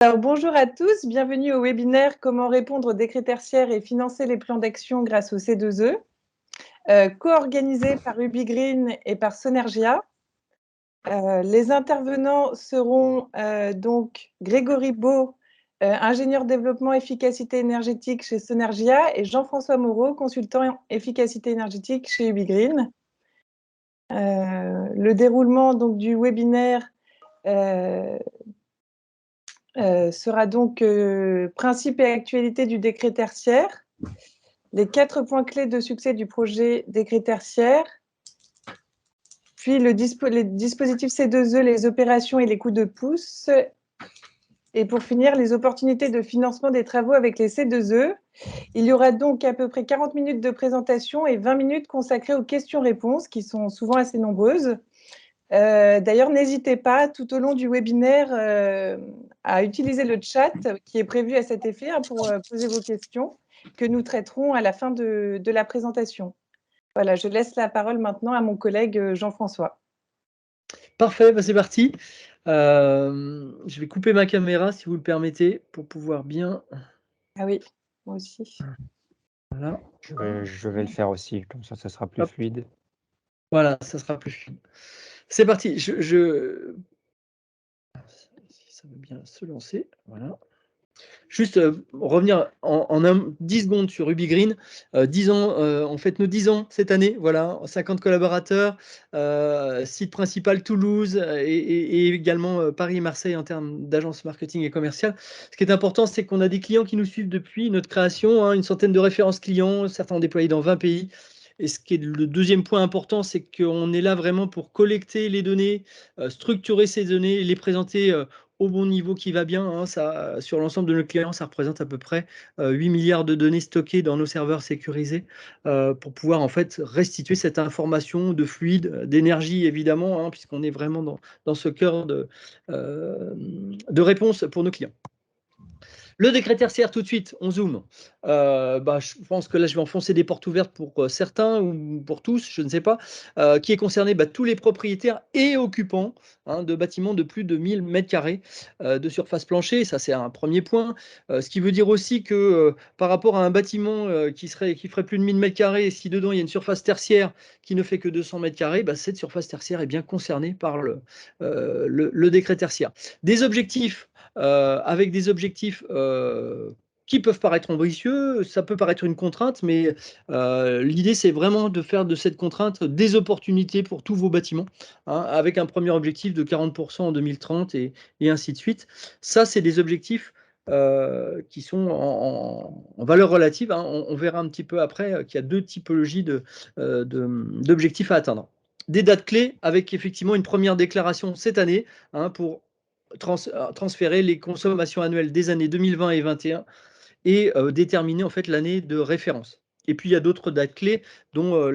Alors, bonjour à tous, bienvenue au webinaire Comment répondre aux décrets tertiaires et financer les plans d'action grâce au C2E, co-organisé par UbiGreen et par Sonergia. Les intervenants seront donc Grégory Beau, ingénieur développement efficacité énergétique chez Sonergia, et Jean-François Moreau, consultant efficacité énergétique chez UbiGreen. Le déroulement donc, du webinaire sera donc principe et actualité du décret tertiaire, les 4 points clés de succès du projet décret tertiaire, puis les dispositifs C2E, les opérations et les coups de pouce, et pour finir, les opportunités de financement des travaux avec les C2E. Il y aura donc à peu près 40 minutes de présentation et 20 minutes consacrées aux questions-réponses, qui sont souvent assez nombreuses. D'ailleurs, n'hésitez pas tout au long du webinaire à utiliser le chat qui est prévu à cet effet pour poser vos questions que nous traiterons à la fin de la présentation. Voilà, je laisse la parole maintenant à mon collègue Jean-François. Parfait, c'est parti. Je vais couper ma caméra si vous le permettez pour pouvoir bien. Ah oui, moi aussi. Voilà. Je vais le faire aussi, comme ça sera plus fluide. Voilà, ça sera plus fluide. C'est parti. Si ça veut bien se lancer. Voilà. Juste revenir en 10 secondes sur UbiGreen. 10 ans, on fête nos 10 ans cette année, voilà, 50 collaborateurs, site principal Toulouse et également Paris et Marseille en termes d'agence marketing et commerciale. Ce qui est important, c'est qu'on a des clients qui nous suivent depuis notre création, hein, une centaine de références clients, certains ont déployé dans 20 pays. Et ce qui est le deuxième point important, c'est qu'on est là vraiment pour collecter les données, structurer ces données, les présenter au bon niveau qui va bien. Hein, ça, sur l'ensemble de nos clients, ça représente à peu près 8 milliards de données stockées dans nos serveurs sécurisés pour pouvoir en fait restituer cette information de fluide, d'énergie évidemment, hein, puisqu'on est vraiment dans ce cœur de réponse pour nos clients. Le décret tertiaire, tout de suite, on zoome. Je pense que là, je vais enfoncer des portes ouvertes pour certains ou pour tous, je ne sais pas, qui est concerné tous les propriétaires et occupants de bâtiments de plus de 1000 m² de surface plancher. Ça, c'est un premier point. Ce qui veut dire aussi que par rapport à un bâtiment qui ferait plus de 1000 m², si dedans, il y a une surface tertiaire qui ne fait que 200 m², cette surface tertiaire est bien concernée par le décret tertiaire. Des objectifs avec des objectifs qui peuvent paraître ambitieux, ça peut paraître une contrainte, mais l'idée, c'est vraiment de faire de cette contrainte des opportunités pour tous vos bâtiments, hein, avec un premier objectif de 40% en 2030 et ainsi de suite. Ça, c'est des objectifs qui sont en valeur relative. Hein. On verra un petit peu après qu'il y a deux typologies d'objectifs à atteindre. Des dates clés avec effectivement une première déclaration cette année pour transférer les consommations annuelles des années 2020 et 2021 et déterminer en fait l'année de référence. Et puis il y a d'autres dates clés, dont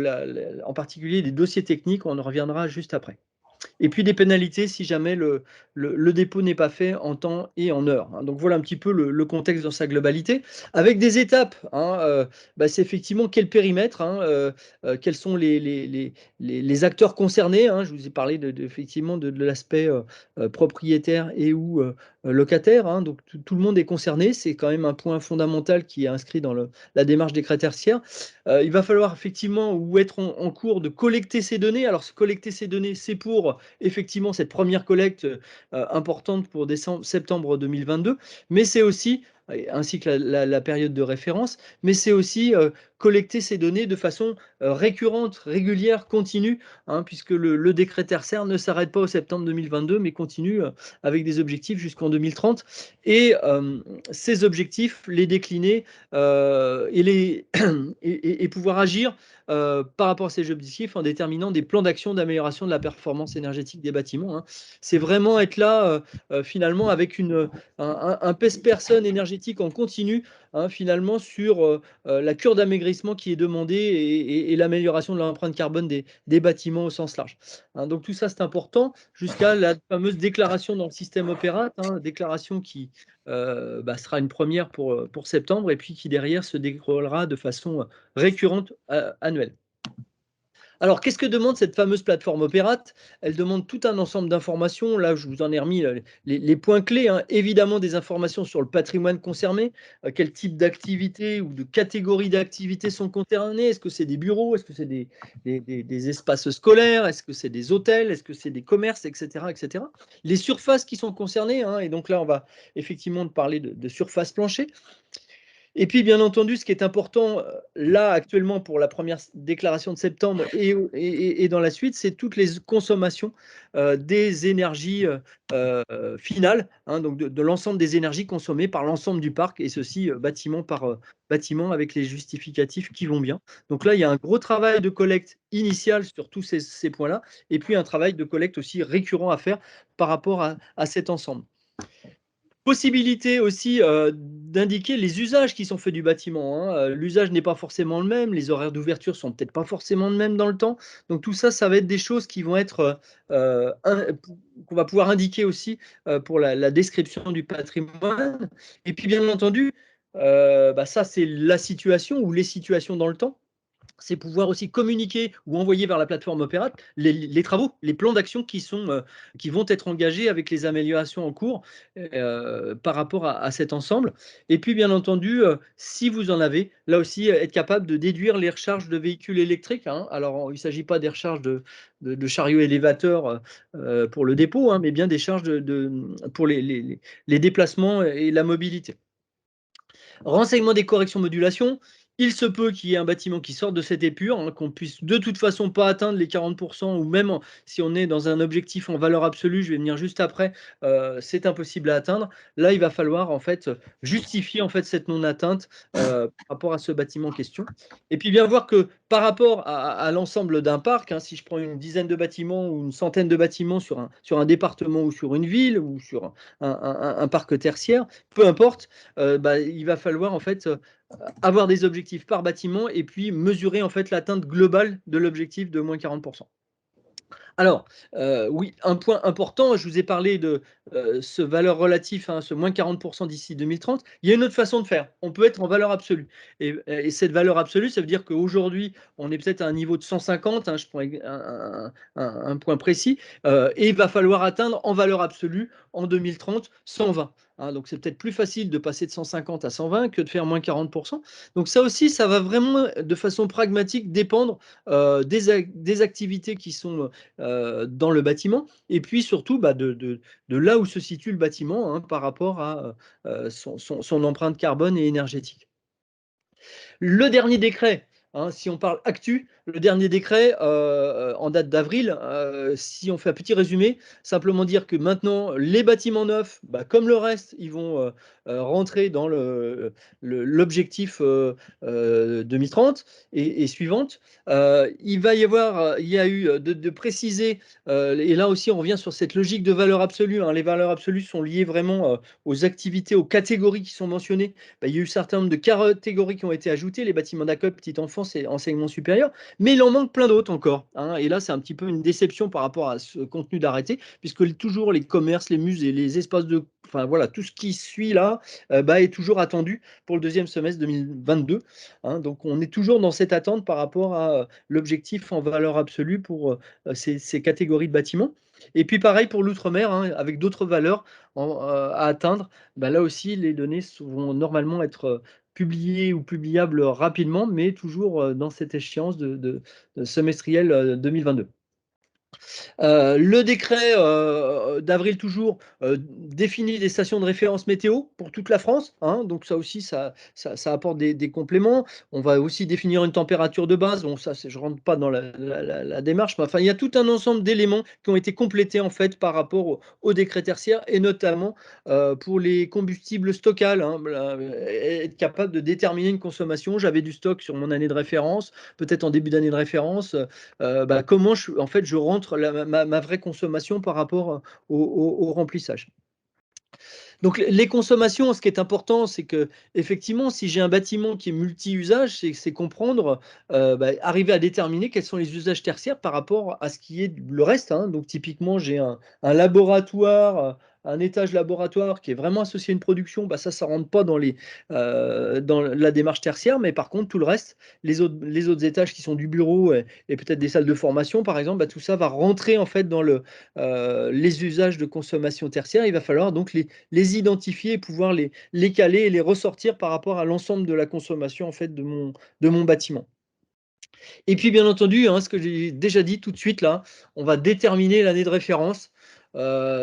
en particulier des dossiers techniques, on en reviendra juste après. Et puis des pénalités si jamais le dépôt n'est pas fait en temps et en heure. Hein. Donc voilà un petit peu le contexte dans sa globalité. Avec des étapes, c'est effectivement quel périmètre, quels sont les acteurs concernés. Hein. Je vous ai parlé effectivement de l'aspect propriétaire et ou locataire. Hein. Donc tout le monde est concerné. C'est quand même un point fondamental qui est inscrit dans la démarche décret tertiaire. Il va falloir effectivement ou être en cours de collecter ces données. Alors collecter ces données, c'est pour effectivement cette première collecte importante pour septembre 2022, mais c'est aussi, ainsi que la période de référence, mais c'est aussi collecter ces données de façon récurrente, régulière, continue, hein, puisque le décret tertiaire ne s'arrête pas au septembre 2022, mais continue avec des objectifs jusqu'en 2030. Et ces objectifs, les décliner et pouvoir agir par rapport à ces objectifs en déterminant des plans d'action d'amélioration de la performance énergétique des bâtiments. Hein. C'est vraiment être là finalement avec un pèse-personne énergétique en continu, hein, finalement sur la cure d'amaigrissement qui est demandée et l'amélioration de l'empreinte carbone des bâtiments au sens large. Hein, donc tout ça c'est important jusqu'à la fameuse déclaration dans le système Opérate, hein, déclaration qui sera une première pour septembre et puis qui derrière se déroulera de façon récurrente annuelle. Alors, qu'est-ce que demande cette fameuse plateforme Opérate? Elle demande tout un ensemble d'informations. Là, je vous en ai remis les points clés, hein. Évidemment, des informations sur le patrimoine concerné, quel type d'activités ou de catégories d'activités sont concernées. Est-ce que c'est des bureaux? Est-ce que c'est des espaces scolaires? Est-ce que c'est des hôtels? Est-ce que c'est des commerces, etc., etc. Les surfaces qui sont concernées, hein, et donc là, on va effectivement parler de surface plancher. Et puis, bien entendu, ce qui est important, là, actuellement, pour la première déclaration de septembre et dans la suite, c'est toutes les consommations des énergies finales, hein, donc de l'ensemble des énergies consommées par l'ensemble du parc, et ceci bâtiment par bâtiment, avec les justificatifs qui vont bien. Donc là, il y a un gros travail de collecte initial sur tous ces points-là, et puis un travail de collecte aussi récurrent à faire par rapport à cet ensemble. Possibilité aussi d'indiquer les usages qui sont faits du bâtiment, hein. L'usage n'est pas forcément le même, les horaires d'ouverture sont peut-être pas forcément le même dans le temps. Donc tout ça, ça va être des choses qui vont être qu'on va pouvoir indiquer aussi pour la description du patrimoine. Et puis bien entendu, ça c'est la situation ou les situations dans le temps. C'est pouvoir aussi communiquer ou envoyer vers la plateforme Opérate les travaux, les plans d'action qui vont être engagés avec les améliorations en cours par rapport à cet ensemble. Et puis, bien entendu, si vous en avez, là aussi, être capable de déduire les recharges de véhicules électriques, hein. Alors, il ne s'agit pas des recharges de chariots élévateurs pour le dépôt, hein, mais bien des charges pour les déplacements et la mobilité. Renseignement des corrections modulation. Il se peut qu'il y ait un bâtiment qui sorte de cette épure, hein, qu'on puisse de toute façon pas atteindre les 40%, ou même si on est dans un objectif en valeur absolue, je vais venir juste après, c'est impossible à atteindre. Là, il va falloir en fait justifier en fait cette non-atteinte par rapport à ce bâtiment en question. Et puis bien voir que par rapport à l'ensemble d'un parc, hein, si je prends une dizaine de bâtiments ou une centaine de bâtiments sur un département ou sur une ville ou sur un parc tertiaire, peu importe, il va falloir en fait avoir des objectifs par bâtiment et puis mesurer en fait l'atteinte globale de l'objectif de moins 40%. Alors, oui, un point important, je vous ai parlé de ce valeur relatif, hein, ce moins 40% d'ici 2030. Il y a une autre façon de faire. On peut être en valeur absolue. Et cette valeur absolue, ça veut dire qu'aujourd'hui, on est peut-être à un niveau de 150, hein, je prends un point précis, et il va falloir atteindre en valeur absolue en 2030 120. Hein, donc, c'est peut-être plus facile de passer de 150 à 120 que de faire moins 40%. Donc, ça aussi, ça va vraiment, de façon pragmatique, dépendre des activités qui sont dans le bâtiment, et puis surtout de là où se situe le bâtiment, hein, par rapport à son empreinte carbone et énergétique. Le dernier décret, hein, si on parle actu, le dernier décret en date d'avril, si on fait un petit résumé, simplement dire que maintenant, les bâtiments neufs, comme le reste, ils vont rentrer dans l'objectif 2030 et suivante. Il y a eu de préciser, et là aussi on revient sur cette logique de valeur absolue, hein. Les valeurs absolues sont liées vraiment aux activités, aux catégories qui sont mentionnées. Il y a eu un certain nombre de catégories qui ont été ajoutées, les bâtiments d'accueil, petite enfance et enseignement supérieur, mais il en manque plein d'autres encore, hein. Et là, c'est un petit peu une déception par rapport à ce contenu d'arrêté, puisque toujours les commerces, les musées, les espaces de... Enfin voilà, tout ce qui suit là est toujours attendu pour le deuxième semestre 2022. Hein. Donc on est toujours dans cette attente par rapport à l'objectif en valeur absolue pour ces catégories de bâtiments. Et puis pareil pour l'outre-mer, hein, avec d'autres valeurs à atteindre. Là aussi, les données vont normalement être publiées ou publiables rapidement, mais toujours dans cette échéance de semestriel 2022. Le décret d'avril toujours définit des stations de référence météo pour toute la France, hein, donc ça aussi, ça apporte des compléments. On va aussi définir une température de base. Bon, ça, je ne rentre pas dans la démarche, mais enfin, il y a tout un ensemble d'éléments qui ont été complétés en fait par rapport au décret tertiaire, et notamment pour les combustibles stockables, hein, être capable de déterminer une consommation. J'avais du stock sur mon année de référence, peut-être en début d'année de référence. Comment en fait, je rentre ma vraie consommation par rapport au remplissage. Donc les consommations, ce qui est important, c'est que effectivement, si j'ai un bâtiment qui est multi-usage, c'est comprendre, arriver à déterminer quels sont les usages tertiaires par rapport à ce qui est le reste, hein. Donc typiquement, j'ai un laboratoire un étage laboratoire qui est vraiment associé à une production, bah, ça ne rentre pas dans la démarche tertiaire, mais par contre, tout le reste, les autres étages qui sont du bureau et peut-être des salles de formation, par exemple, bah, tout ça va rentrer en fait dans les usages de consommation tertiaire. Il va falloir donc les identifier et pouvoir les caler et les ressortir par rapport à l'ensemble de la consommation en fait, de mon bâtiment. Et puis, bien entendu, hein, ce que j'ai déjà dit tout de suite, là, on va déterminer l'année de référence.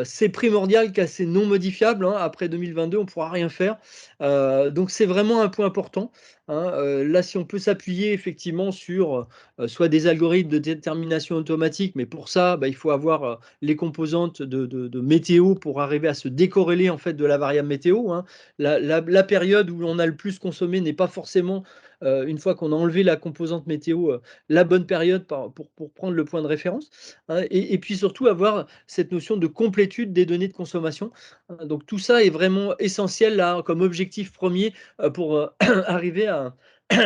C'est primordial car c'est non modifiable, hein. Après 2022, on ne pourra rien faire. Donc, c'est vraiment un point important, hein. Là, si on peut s'appuyer effectivement sur soit des algorithmes de détermination automatique, mais pour ça, bah, il faut avoir les composantes de météo pour arriver à se décorréler en fait, de la variable météo, hein. La période où on a le plus consommé n'est pas forcément, une fois qu'on a enlevé la composante météo, la bonne période pour prendre le point de référence, hein, et puis surtout avoir cette notion de complétude des données de consommation, hein. Donc tout ça est vraiment essentiel là, comme objectif premier pour arriver à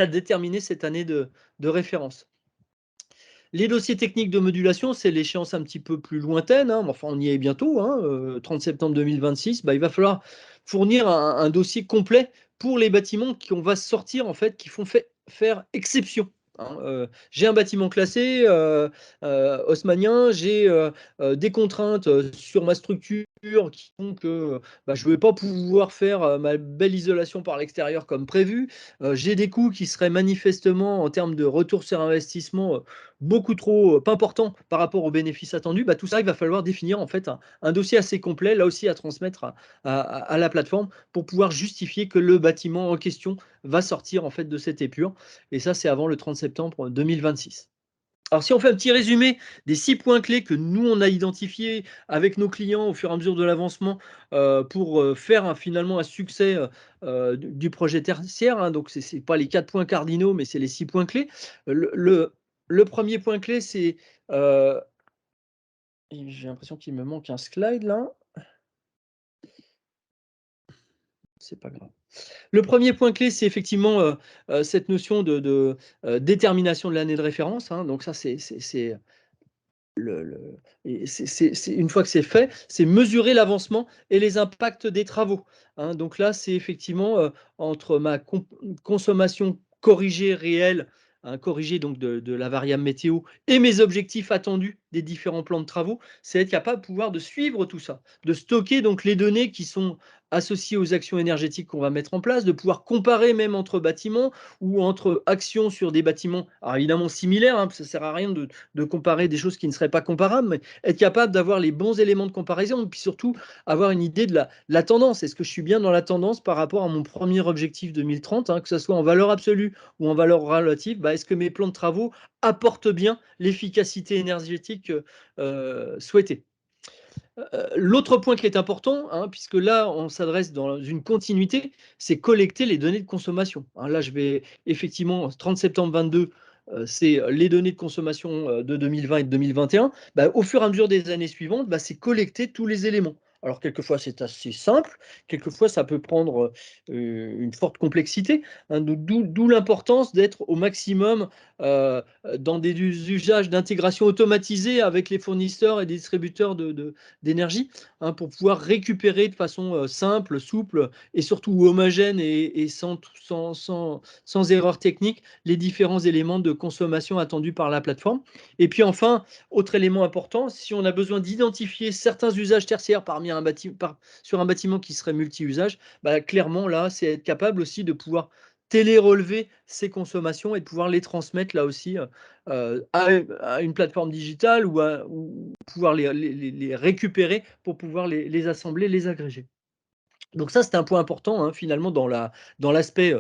déterminer cette année de référence. Les dossiers techniques de modulation, c'est l'échéance un petit peu plus lointaine, hein, mais enfin on y est bientôt, hein, 30 septembre 2026, bah, il va falloir fournir un dossier complet pour les bâtiments qu'on va sortir, en fait, qui font faire exception, hein. J'ai un bâtiment classé haussmannien, j'ai des contraintes sur ma structure qui font que bah, je ne vais pas pouvoir faire ma belle isolation par l'extérieur comme prévu. J'ai des coûts qui seraient manifestement, en termes de retour sur investissement, beaucoup trop important par rapport aux bénéfices attendus. Bah, tout ça, il va falloir définir en fait un dossier assez complet, là aussi à transmettre à la plateforme pour pouvoir justifier que le bâtiment en question va sortir en fait de cette épure. Et ça, c'est avant le 30 septembre 2026. Alors, si on fait un petit résumé des 6 points clés que nous, on a identifiés avec nos clients au fur et à mesure de l'avancement pour faire finalement un succès du projet tertiaire, hein. Donc, ce n'est pas les 4 points cardinaux, mais c'est les 6 points clés. Le premier point clé, c'est... j'ai l'impression qu'il me manque un slide là. C'est pas grave. Le premier point clé, c'est effectivement cette notion de détermination de l'année de référence, hein. Donc ça, c'est une fois que c'est fait, c'est mesurer l'avancement et les impacts des travaux, hein. Donc là, c'est effectivement entre ma consommation corrigée réelle, hein, corrigée donc de la variable météo et mes objectifs attendus des différents plans de travaux, c'est être capable de pouvoir de suivre tout ça, de stocker donc les données qui sont associées aux actions énergétiques qu'on va mettre en place, de pouvoir comparer même entre bâtiments ou entre actions sur des bâtiments, alors évidemment similaires, hein, ça ne sert à rien de comparer des choses qui ne seraient pas comparables, mais être capable d'avoir les bons éléments de comparaison et puis surtout avoir une idée de la tendance. Est-ce que je suis bien dans la tendance par rapport à mon premier objectif 2030, hein, que ce soit en valeur absolue ou en valeur relative, bah, est-ce que mes plans de travaux apportent bien l'efficacité énergétique souhaitée? L'autre point qui est important, hein, puisque là, on s'adresse dans une continuité, c'est collecter les données de consommation, hein. Là, je vais effectivement, 30 septembre 22, c'est les données de consommation de 2020 et de 2021. Bah, au fur et à mesure des années suivantes, bah, c'est collecter tous les éléments. Alors, quelquefois, c'est assez simple, quelquefois, ça peut prendre une forte complexité, hein. D'où l'importance d'être au maximum dans des usages d'intégration automatisée avec les fournisseurs et distributeurs d'énergie, hein, pour pouvoir récupérer de façon simple, souple et surtout homogène et sans erreur technique les différents éléments de consommation attendus par la plateforme. Et puis enfin, autre élément important, si on a besoin d'identifier certains usages tertiaires sur un bâtiment qui serait multi-usage, bah, clairement là, c'est être capable aussi de pouvoir télé-relever ces consommations et de pouvoir les transmettre là aussi à une plateforme digitale ou pouvoir les récupérer pour pouvoir les assembler, les agréger. Donc ça, c'est un point important, hein, finalement, dans l'aspect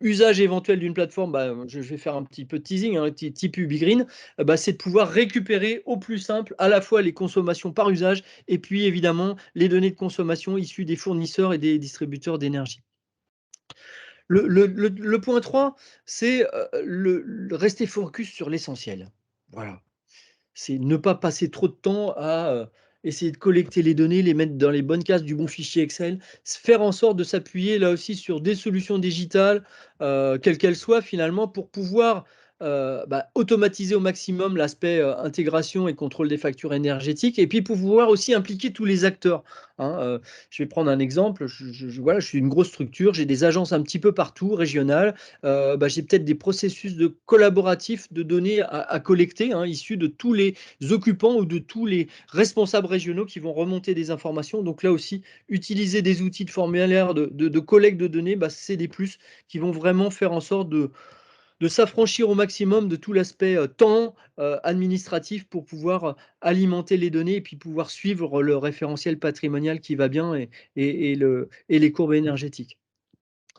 usage éventuel d'une plateforme. Bah, je vais faire un petit peu de teasing, hein, type Ubigreen, bah, c'est de pouvoir récupérer au plus simple à la fois les consommations par usage et puis évidemment les données de consommation issues des fournisseurs et des distributeurs d'énergie. Le point 3, c'est rester focus sur l'essentiel. Voilà. C'est ne pas passer trop de temps à essayer de collecter les données, les mettre dans les bonnes cases du bon fichier Excel, faire en sorte de s'appuyer là aussi sur des solutions digitales, quelles qu'elles soient finalement, pour pouvoir automatiser au maximum l'aspect intégration et contrôle des factures énergétiques, et puis pouvoir aussi impliquer tous les acteurs. Hein. Je vais prendre un exemple. Voilà, je suis une grosse structure, j'ai des agences un petit peu partout, régionales. J'ai peut-être des processus de collaboratifs de données à collecter, hein, issus de tous les occupants ou de tous les responsables régionaux qui vont remonter des informations. Donc là aussi, utiliser des outils de formulaire de collecte de données, c'est des plus qui vont vraiment faire en sorte de s'affranchir au maximum de tout l'aspect temps administratif pour pouvoir alimenter les données et puis pouvoir suivre le référentiel patrimonial qui va bien et les courbes énergétiques.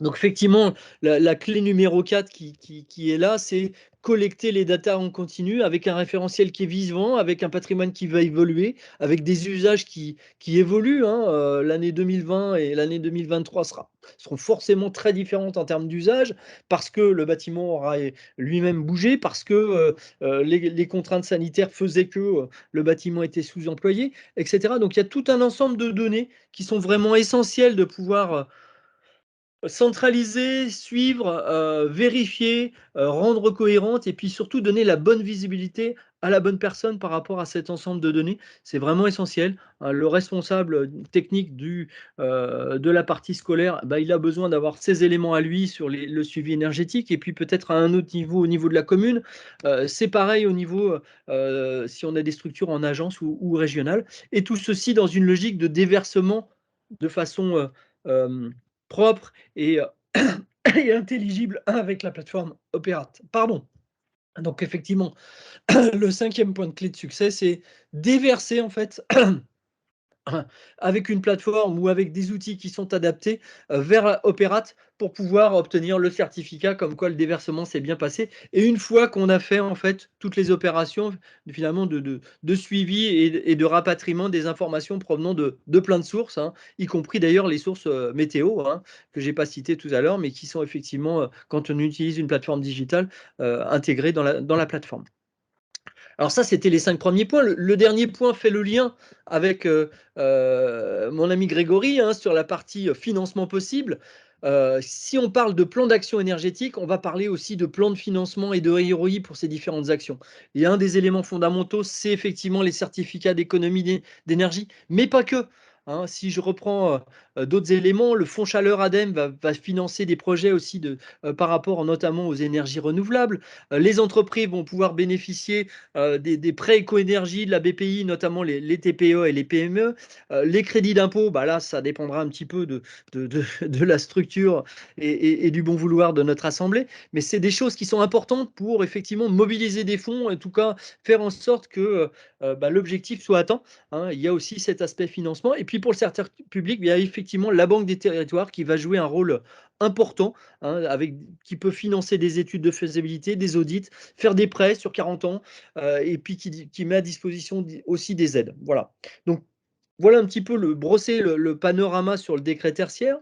Donc effectivement, la clé numéro 4 qui est là, c'est collecter les datas en continu avec un référentiel qui est vivant, avec un patrimoine qui va évoluer, avec des usages qui évoluent. Hein. L'année 2020 et l'année 2023 seront forcément très différentes en termes d'usage parce que le bâtiment aura lui-même bougé, parce que les contraintes sanitaires faisaient que le bâtiment était sous-employé, etc. Donc il y a tout un ensemble de données qui sont vraiment essentielles de pouvoir centraliser, suivre, vérifier, rendre cohérente et puis surtout donner la bonne visibilité à la bonne personne par rapport à cet ensemble de données. C'est vraiment essentiel. Hein. Le responsable technique de la partie scolaire, il a besoin d'avoir ces éléments à lui sur le suivi énergétique et puis peut-être à un autre niveau au niveau de la commune. C'est pareil au niveau, si on a des structures en agence ou régionale. Et tout ceci dans une logique de déversement de façon propre et, et intelligible avec la plateforme Opérate. Pardon. Donc effectivement, le 5e point de clé de succès, c'est déverser en fait avec une plateforme ou avec des outils qui sont adaptés vers Opérate pour pouvoir obtenir le certificat comme quoi le déversement s'est bien passé. Et une fois qu'on a fait en fait toutes les opérations finalement de suivi et de rapatriement des informations provenant de plein de sources, hein, y compris d'ailleurs les sources météo, hein, que je n'ai pas citées tout à l'heure, mais qui sont effectivement, quand on utilise une plateforme digitale, intégrées dans la plateforme. Alors ça, c'était les 5 premiers points. Le dernier point fait le lien avec mon ami Grégory, hein, sur la partie financement possible. Si on parle de plan d'action énergétique, on va parler aussi de plan de financement et de ROI pour ces différentes actions. Et un des éléments fondamentaux, c'est effectivement les certificats d'économie d'énergie, mais pas que. Hein. Si je reprends d'autres éléments, le fonds chaleur ADEME va financer des projets aussi par rapport notamment aux énergies renouvelables. Les entreprises vont pouvoir bénéficier des prêts éco-énergie de la BPI, notamment les TPE et les PME. Les crédits d'impôt, là, ça dépendra un petit peu de la structure et du bon vouloir de notre Assemblée. Mais c'est des choses qui sont importantes pour effectivement mobiliser des fonds, en tout cas faire en sorte que l'objectif soit atteint. Hein. Il y a aussi cet aspect financement. Et puis pour le secteur public, il y a effectivement la Banque des territoires qui va jouer un rôle important, hein, qui peut financer des études de faisabilité, des audits, faire des prêts sur 40 ans, et puis qui met à disposition aussi des aides. Voilà. Donc, voilà un petit peu brosser le panorama sur le décret tertiaire,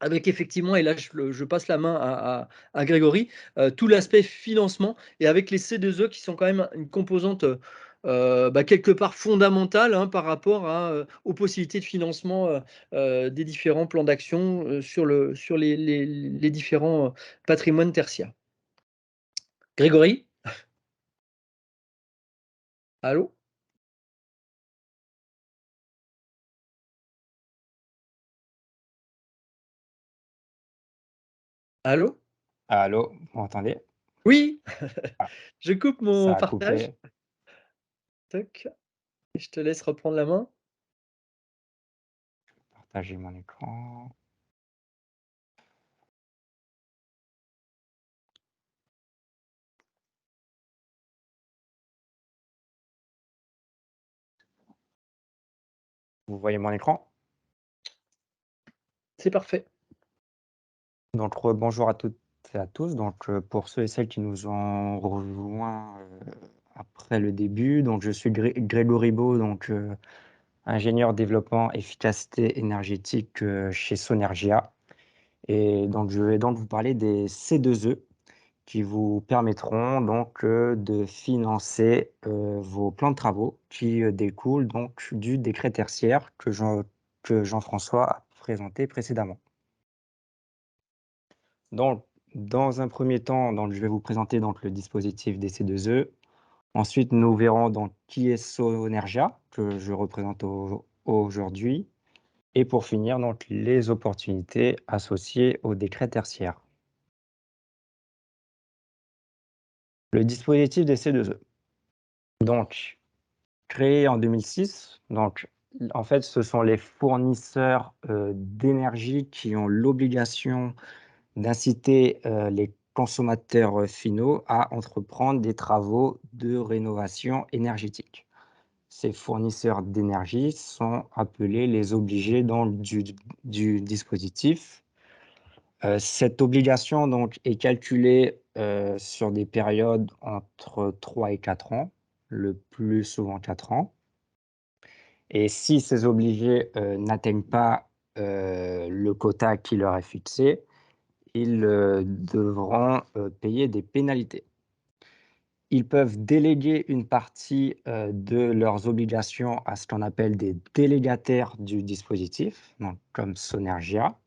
avec effectivement, et là je passe la main à Grégory, tout l'aspect financement, et avec les C2E qui sont quand même une composante quelque part fondamentale, hein, par rapport aux possibilités de financement des différents plans d'action sur les différents patrimoines tertiaires. Grégory? Allô? Allô? Allô, vous m'entendez? Oui, Ah, je coupe mon ça a partage. coupé. Toc, je te laisse reprendre la main. Partager mon écran. Vous voyez mon écran? C'est parfait. Donc, bonjour à toutes et à tous. Donc, pour ceux et celles qui nous ont rejoints après le début, donc je suis Grégory Beau, donc ingénieur développement efficacité énergétique chez Sonergia. Et donc, je vais donc vous parler des C2E qui vous permettront donc de financer vos plans de travaux qui découlent donc du décret tertiaire que Jean-François a présenté précédemment. Donc, Dans un premier temps, donc, je vais vous présenter donc, le dispositif des C2E. Ensuite, nous verrons donc, qui est Sonergia, que je représente aujourd'hui. Et pour finir, donc, les opportunités associées au décret tertiaire. Le dispositif des C2E. Donc, créé en 2006, donc, en fait, ce sont les fournisseurs d'énergie qui ont l'obligation d'inciter les consommateurs finaux à entreprendre des travaux de rénovation énergétique. Ces fournisseurs d'énergie sont appelés les obligés du dispositif. Cette obligation donc, est calculée sur des périodes entre 3 et 4 ans, le plus souvent 4 ans. Et si ces obligés n'atteignent pas le quota qui leur est fixé, ils devront payer des pénalités. Ils peuvent déléguer une partie de leurs obligations à ce qu'on appelle des délégataires du dispositif, donc comme Sonergia.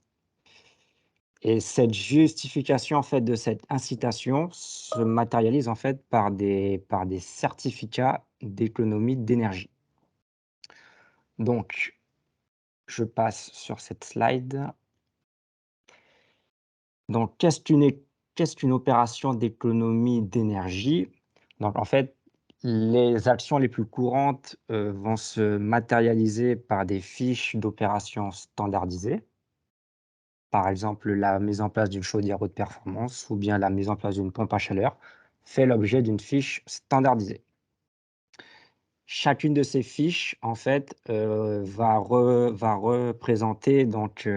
Et cette justification en fait, de cette incitation se matérialise en fait par des certificats d'économie d'énergie. Donc, je passe sur cette slide. Donc, qu'est-ce qu'une opération d'économie d'énergie? Donc, en fait, les actions les plus courantes vont se matérialiser par des fiches d'opérations standardisées. Par exemple, la mise en place d'une chaudière haute performance ou bien la mise en place d'une pompe à chaleur fait l'objet d'une fiche standardisée. Chacune de ces fiches, en fait, va représenter donc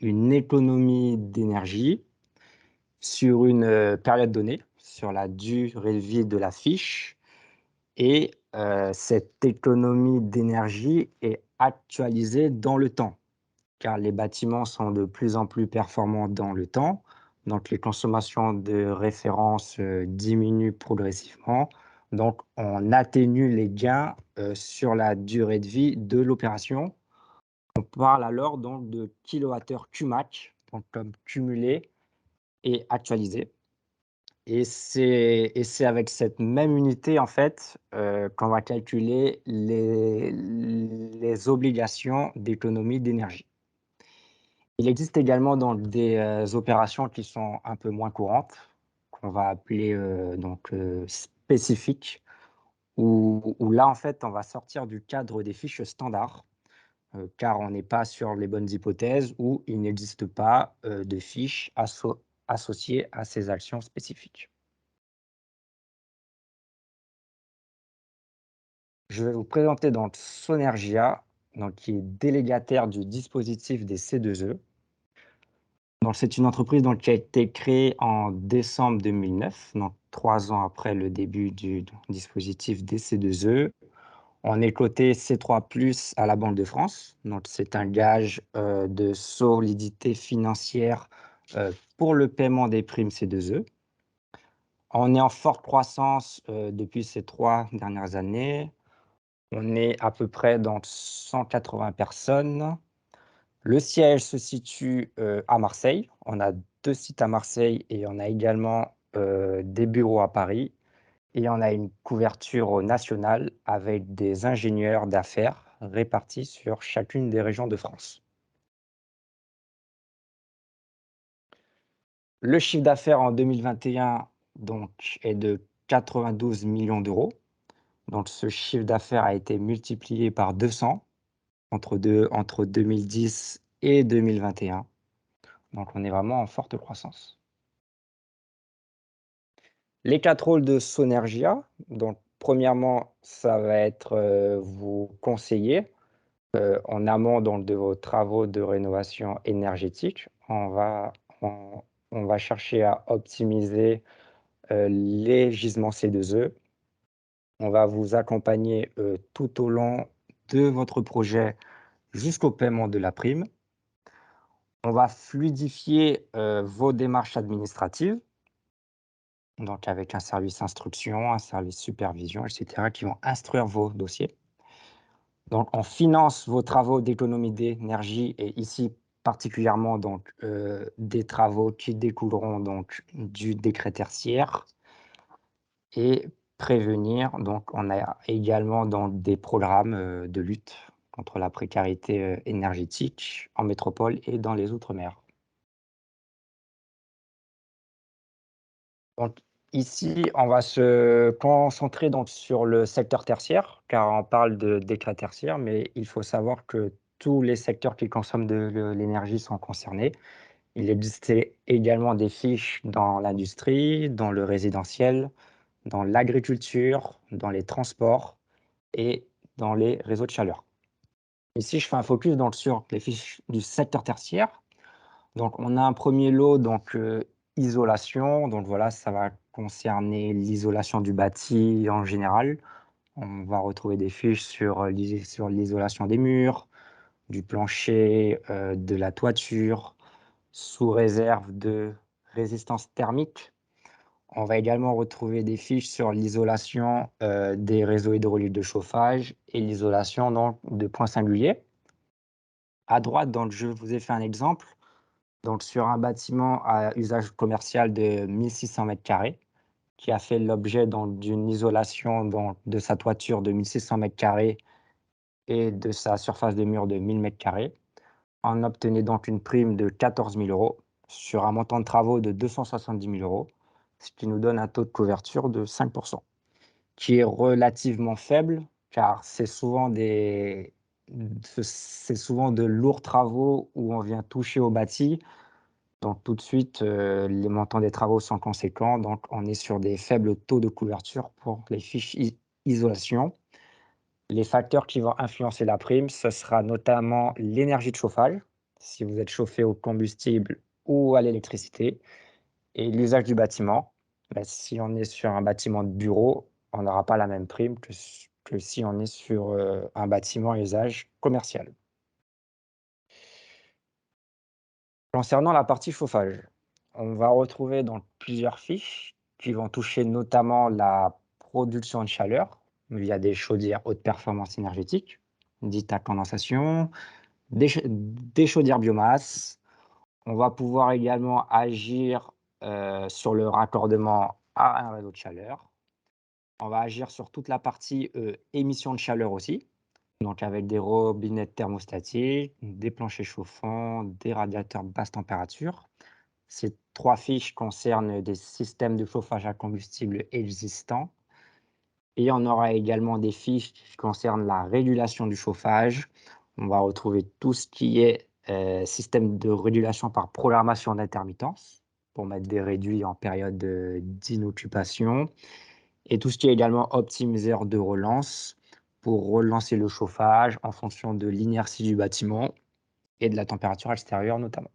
une économie d'énergie sur une période donnée, sur la durée de vie de la fiche. Et cette économie d'énergie est actualisée dans le temps, car les bâtiments sont de plus en plus performants dans le temps. Donc, les consommations de référence diminuent progressivement. Donc, on atténue les gains sur la durée de vie de l'opération. On parle alors donc de kilowattheures Qmax, donc comme cumulé et actualisé. Et c'est avec cette même unité, en fait, qu'on va calculer les obligations d'économie d'énergie. Il existe également donc des opérations qui sont un peu moins courantes, qu'on va appeler spécifiques, où là, en fait, on va sortir du cadre des fiches standards, car on n'est pas sur les bonnes hypothèses ou il n'existe pas de fiches associées à ces actions spécifiques. Je vais vous présenter donc Sonergia, donc qui est délégataire du dispositif des C2E. Donc c'est une entreprise donc qui a été créée en décembre 2009, donc 3 ans après le début du dispositif des C2E. On est coté C3+ à la Banque de France, donc c'est un gage de solidité financière pour le paiement des primes C2E. On est en forte croissance depuis ces 3 dernières années. On est à peu près dans 180 personnes. Le siège se situe à Marseille. On a 2 sites à Marseille et on a également des bureaux à Paris. Et on a une couverture nationale avec des ingénieurs d'affaires répartis sur chacune des régions de France. Le chiffre d'affaires en 2021 donc, est de 92 millions d'euros. Donc ce chiffre d'affaires a été multiplié par 200 entre 2010 et 2021. Donc on est vraiment en forte croissance. Les 4 rôles de Sonergia, donc premièrement, ça va être vous conseiller en amont donc, de vos travaux de rénovation énergétique. On va chercher à optimiser les gisements C2E. On va vous accompagner tout au long de votre projet jusqu'au paiement de la prime. On va fluidifier vos démarches administratives, donc avec un service instruction, un service supervision, etc., qui vont instruire vos dossiers. Donc, on finance vos travaux d'économie d'énergie et ici, particulièrement donc, des travaux qui découleront donc du décret tertiaire et prévenir. Donc on a également dans des programmes, de lutte contre la précarité, énergétique en métropole et dans les outre-mer. Donc ici, on va se concentrer donc sur le secteur tertiaire, car on parle de décret tertiaire, mais il faut savoir que tous les secteurs qui consomment de l'énergie sont concernés. Il existait également des fiches dans l'industrie, dans le résidentiel, dans l'agriculture, dans les transports et dans les réseaux de chaleur. Ici, je fais un focus donc sur les fiches du secteur tertiaire. Donc on a un premier lot donc, isolation, donc voilà, ça va concerner l'isolation du bâti en général. On va retrouver des fiches sur l'isolation des murs, du plancher, de la toiture, sous réserve de résistance thermique. On va également retrouver des fiches sur l'isolation, des réseaux hydrauliques de chauffage et l'isolation donc de points singuliers. À droite, donc je vous ai fait un exemple. Donc sur un bâtiment à usage commercial de 1600 m², qui a fait l'objet donc d'une isolation donc de sa toiture de 1600 m² et de sa surface de mur de 1000 m². On obtenait donc une prime de 14 000 € sur un montant de travaux de 270 000 €, ce qui nous donne un taux de couverture de 5 %, qui est relativement faible, car c'est souvent de lourds travaux où on vient toucher au bâti. Donc tout de suite, les montants des travaux sont conséquents, donc on est sur des faibles taux de couverture pour les fiches isolation. Les facteurs qui vont influencer la prime, ce sera notamment l'énergie de chauffage, si vous êtes chauffé au combustible ou à l'électricité, et l'usage du bâtiment. Bah, si on est sur un bâtiment de bureau, on n'aura pas la même prime que si on est sur un bâtiment à usage commercial. Concernant la partie chauffage, on va retrouver donc plusieurs fiches qui vont toucher notamment la production de chaleur via des chaudières haute performance énergétique, dites à condensation, des chaudières biomasse. On va pouvoir également agir sur le raccordement à un réseau de chaleur. On va agir sur toute la partie émission de chaleur aussi, donc avec des robinets thermostatiques, des planchers chauffants, des radiateurs basse température. Ces 3 fiches concernent des systèmes de chauffage à combustible existants. Et on aura également des fiches qui concernent la régulation du chauffage. On va retrouver tout ce qui est système de régulation par programmation d'intermittence, pour mettre des réduits en période d'inoccupation, et tout ce qui est également optimiseur de relance, pour relancer le chauffage en fonction de l'inertie du bâtiment et de la température extérieure notamment.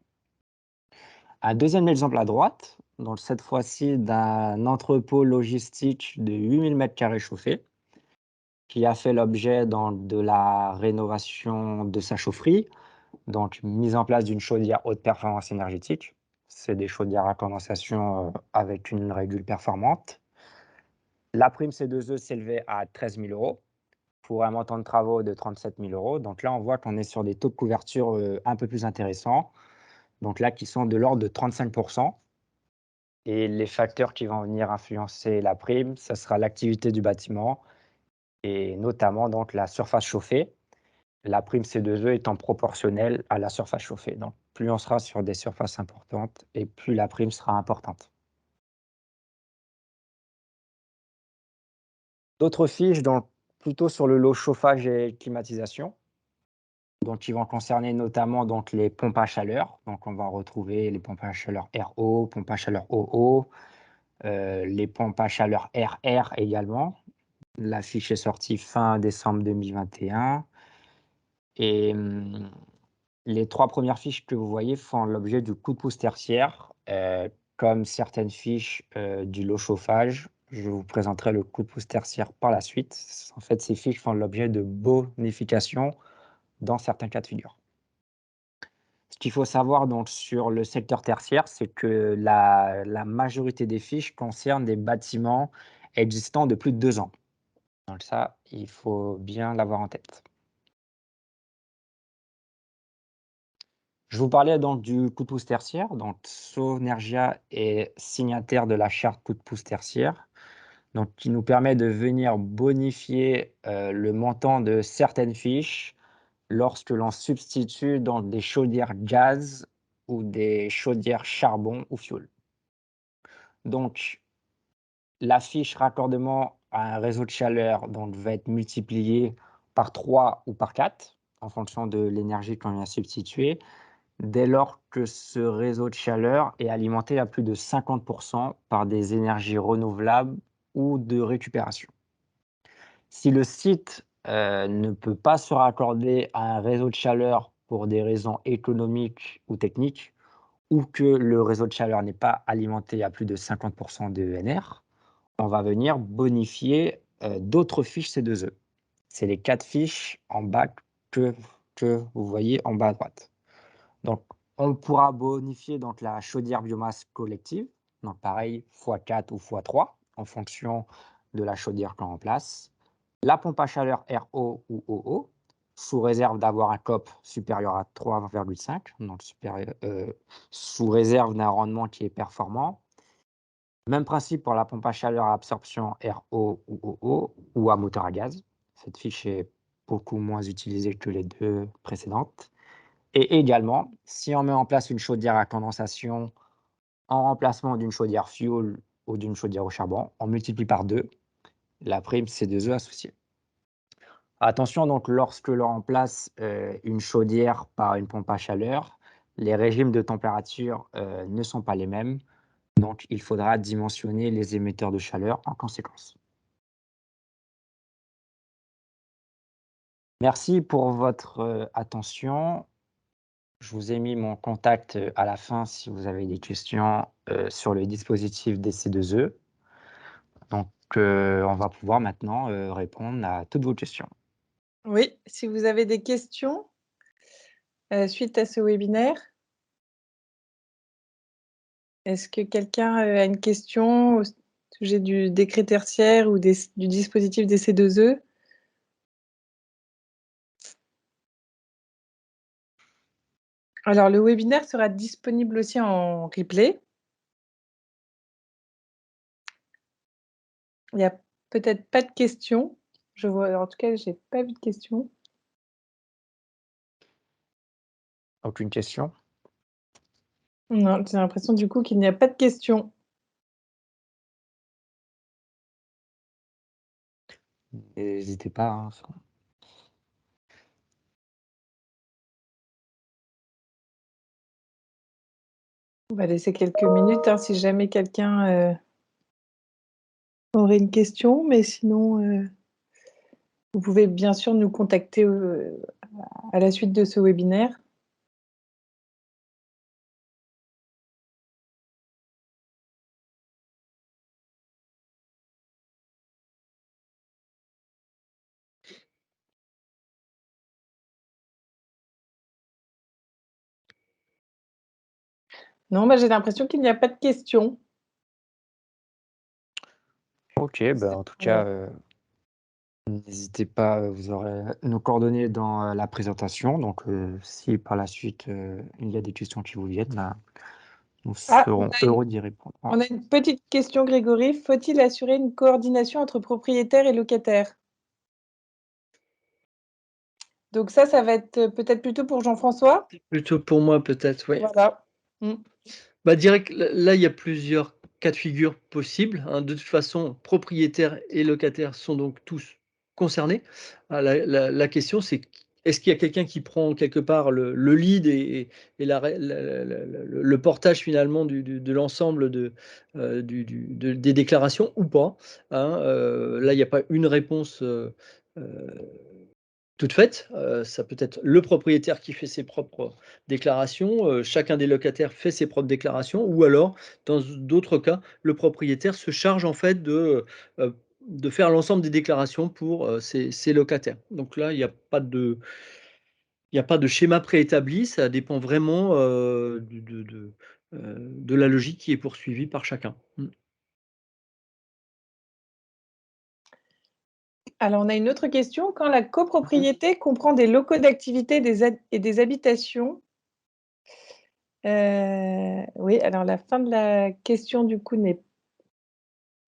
Un deuxième exemple à droite, donc cette fois-ci d'un entrepôt logistique de 8000 m² chauffés, qui a fait l'objet de la rénovation de sa chaufferie, donc mise en place d'une chaudière haute performance énergétique. C'est des chaudières à condensation avec une régule performante. La prime C2E s'élevait à 13 000 € pour un montant de travaux de 37 000 €. Donc là, on voit qu'on est sur des taux de couverture un peu plus intéressants, donc là qui sont de l'ordre de 35 %. Et les facteurs qui vont venir influencer la prime, ça sera l'activité du bâtiment et notamment donc la surface chauffée. La prime C2E étant proportionnelle à la surface chauffée. Donc plus on sera sur des surfaces importantes et plus la prime sera importante. D'autres fiches donc plutôt sur le lot chauffage et climatisation, donc qui vont concerner notamment donc les pompes à chaleur. Donc on va retrouver les pompes à chaleur RO, pompes à chaleur OO, les pompes à chaleur RR également. La fiche est sortie fin décembre 2021 et les 3 premières fiches que vous voyez font l'objet du coup de pouce tertiaire, comme certaines fiches, du lot chauffage. Je vous présenterai le coup de pouce tertiaire par la suite. En fait, ces fiches font l'objet de bonifications dans certains cas de figure. Ce qu'il faut savoir donc sur le secteur tertiaire, c'est que la majorité des fiches concernent des bâtiments existants de plus de 2 ans. Donc ça, il faut bien l'avoir en tête. Je vous parlais donc du coup de pouce tertiaire. Donc, Sonergia est signataire de la charte coup de pouce tertiaire, donc qui nous permet de venir bonifier le montant de certaines fiches lorsque l'on substitue dans des chaudières gaz ou des chaudières charbon ou fioul. Donc, la fiche raccordement à un réseau de chaleur donc, va être multipliée par 3 ou par 4 en fonction de l'énergie qu'on vient substituer, dès lors que ce réseau de chaleur est alimenté à plus de 50% par des énergies renouvelables ou de récupération. Si le site ne peut pas se raccorder à un réseau de chaleur pour des raisons économiques ou techniques, ou que le réseau de chaleur n'est pas alimenté à plus de 50% de ENR, on va venir bonifier d'autres fiches C2E. C'est les 4 fiches en bas que vous voyez en bas à droite. Donc, on pourra bonifier donc, la chaudière biomasse collective, donc pareil, x4 ou x3, en fonction de la chaudière qu'on remplace. La pompe à chaleur RO ou OO, sous réserve d'avoir un COP supérieur à 3,5, donc sous réserve d'un rendement qui est performant. Même principe pour la pompe à chaleur à absorption RO ou OO ou à moteur à gaz. Cette fiche est beaucoup moins utilisée que les deux précédentes. Et également, si on met en place une chaudière à condensation en remplacement d'une chaudière fuel ou d'une chaudière au charbon, on multiplie par 2 la prime C2E associée. Attention donc, lorsque l'on remplace une chaudière par une pompe à chaleur, les régimes de température ne sont pas les mêmes. Donc, il faudra dimensionner les émetteurs de chaleur en conséquence. Merci pour votre attention. Je vous ai mis mon contact à la fin si vous avez des questions sur le dispositif DC2E. Donc, on va pouvoir maintenant répondre à toutes vos questions. Oui, si vous avez des questions suite à ce webinaire, est-ce que quelqu'un a une question au sujet du décret tertiaire ou du dispositif DC2E? Alors, le webinaire sera disponible aussi en replay. Il n'y a peut-être pas de questions. Je vois, en tout cas, je n'ai pas vu de questions. Aucune question? Non, j'ai l'impression du coup qu'il n'y a pas de questions. N'hésitez pas. Hein. On va laisser quelques minutes hein, si jamais quelqu'un aurait une question, mais sinon, vous pouvez bien sûr nous contacter à la suite de ce webinaire. Non, j'ai l'impression qu'il n'y a pas de questions. Ok, bah, en tout cas, n'hésitez pas, vous aurez nos coordonnées dans la présentation. Donc, si par la suite, il y a des questions qui vous viennent, bah, nous serons heureux d'y répondre. On a une petite question, Grégory. Faut-il assurer une coordination entre propriétaires et locataires? Donc ça va être peut-être plutôt pour Jean-François? Plutôt pour moi, peut-être, oui. Voilà. Direct, là, il y a plusieurs cas de figure possibles. Hein. De toute façon, propriétaires et locataires sont donc tous concernés. La question, c'est est-ce qu'il y a quelqu'un qui prend quelque part le lead et le portage finalement de l'ensemble des déclarations ou pas, hein. Là, il n'y a pas une réponse toute faite. Ça peut être le propriétaire qui fait ses propres déclarations, chacun des locataires fait ses propres déclarations ou alors, dans d'autres cas, le propriétaire se charge en fait de faire l'ensemble des déclarations pour ses locataires. Donc là, il n'y a pas de schéma préétabli, ça dépend vraiment de la logique qui est poursuivie par chacun. Alors, on a une autre question. Quand la copropriété comprend des locaux d'activité et des habitations, Oui, alors la fin de la question du coup n'est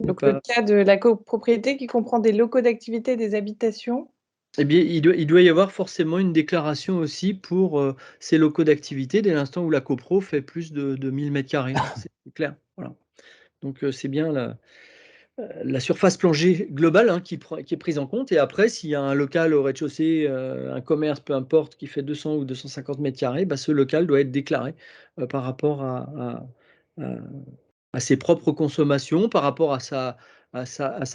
donc pas... le cas de la copropriété qui comprend des locaux d'activité et des habitations. Eh bien, il doit y avoir forcément une déclaration aussi pour ces locaux d'activité dès l'instant où la copro fait plus de 1000 m². C'est clair. Voilà. Donc, c'est bien la surface plongée globale hein, qui est prise en compte. Et après, s'il y a un local au rez-de-chaussée, un commerce, peu importe, qui fait 200 ou 250 m², bah, ce local doit être déclaré par rapport à ses propres consommations, par rapport à sa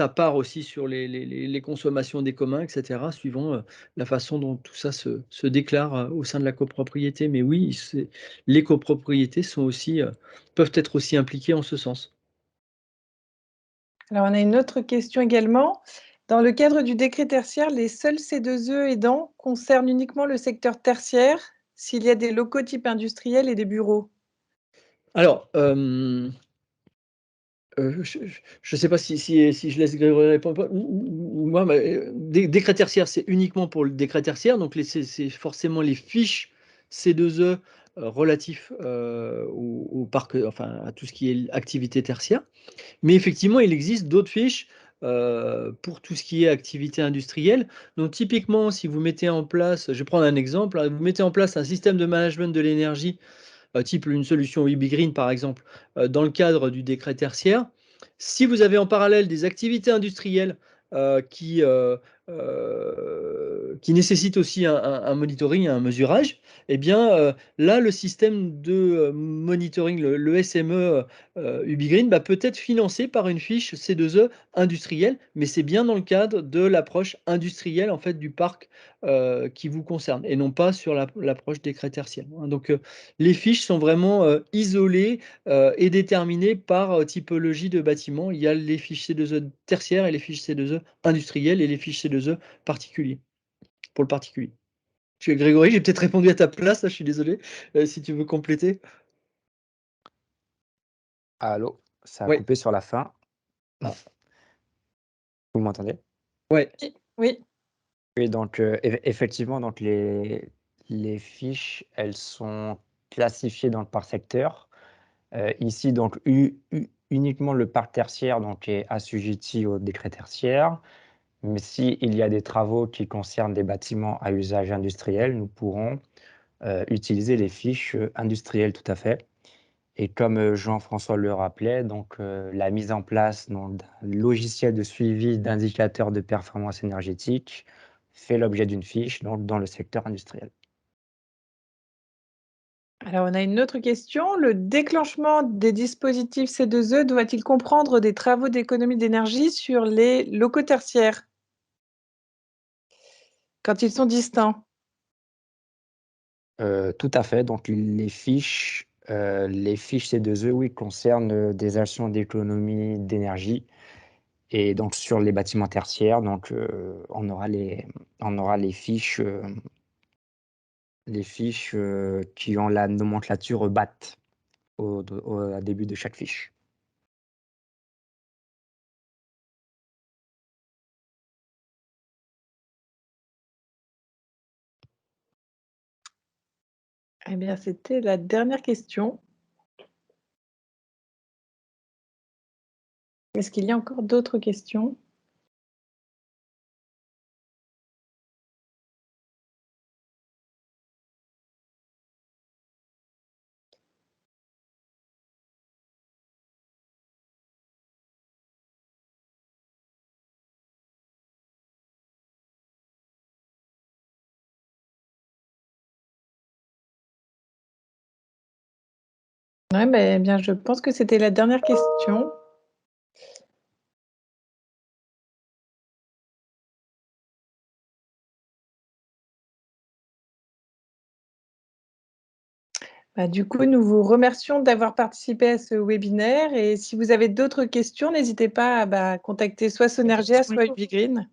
part aussi sur les consommations des communs, etc., suivant la façon dont tout ça se déclare au sein de la copropriété. Mais oui, les copropriétés sont aussi, peuvent être aussi impliquées en ce sens. Alors, on a une autre question également. Dans le cadre du décret tertiaire, les seuls C2E aidants concernent uniquement le secteur tertiaire s'il y a des locaux type industriel et des bureaux. Alors, je ne sais pas si je laisse Grégory répondre ou moi, mais décret tertiaire, c'est uniquement pour le décret tertiaire, donc c'est forcément les fiches C2E relatifs au parc, enfin à tout ce qui est activité tertiaire. Mais effectivement, il existe d'autres fiches pour tout ce qui est activité industrielle. Donc typiquement, si vous mettez en place, je vais prendre un exemple, hein, vous mettez en place un système de management de l'énergie type une solution UbiGreen par exemple, dans le cadre du décret tertiaire. Si vous avez en parallèle des activités industrielles qui nécessitent aussi un monitoring, un mesurage, eh bien là, le système de monitoring, le SME UbiGreen, peut être financé par une fiche C2E industrielle, mais c'est bien dans le cadre de l'approche industrielle en fait, du parc qui vous concerne, et non pas sur l'approche décret tertiaire. Donc, les fiches sont vraiment isolées et déterminées par typologie de bâtiment. Il y a les fiches C2E tertiaires et les fiches C2E industrielles et les fiches C2E particuliers, pour le particulier. Grégory, j'ai peut-être répondu à ta place, là, je suis désolé, si tu veux compléter. Allô, ça a Ouais. coupé sur la fin. Ah. Vous m'entendez? Ouais. Oui. Oui, donc effectivement, donc les fiches, elles sont classifiées donc par secteur. Ici, donc uniquement le parc tertiaire donc est assujetti au décret tertiaire. Mais s'il y a des travaux qui concernent des bâtiments à usage industriel, nous pourrons utiliser les fiches industrielles, tout à fait. Et comme Jean-François le rappelait, donc la mise en place d'un logiciel de suivi d'indicateurs de performance énergétique fait l'objet d'une fiche donc, dans le secteur industriel. Alors, on a une autre question. Le déclenchement des dispositifs C2E doit-il comprendre des travaux d'économie d'énergie sur les locaux tertiaires quand ils sont distincts? Tout à fait. Donc les fiches C2E, oui, concernent des actions d'économie d'énergie. Et donc sur les bâtiments tertiaires, donc on aura les fiches qui ont la nomenclature BAT au début de chaque fiche. Eh bien, c'était la dernière question. Est-ce qu'il y a encore d'autres questions? Ouais, eh bien, je pense que c'était la dernière question. Du coup, nous vous remercions d'avoir participé à ce webinaire et si vous avez d'autres questions, n'hésitez pas à contacter soit Sonergia, soit UbiGreen.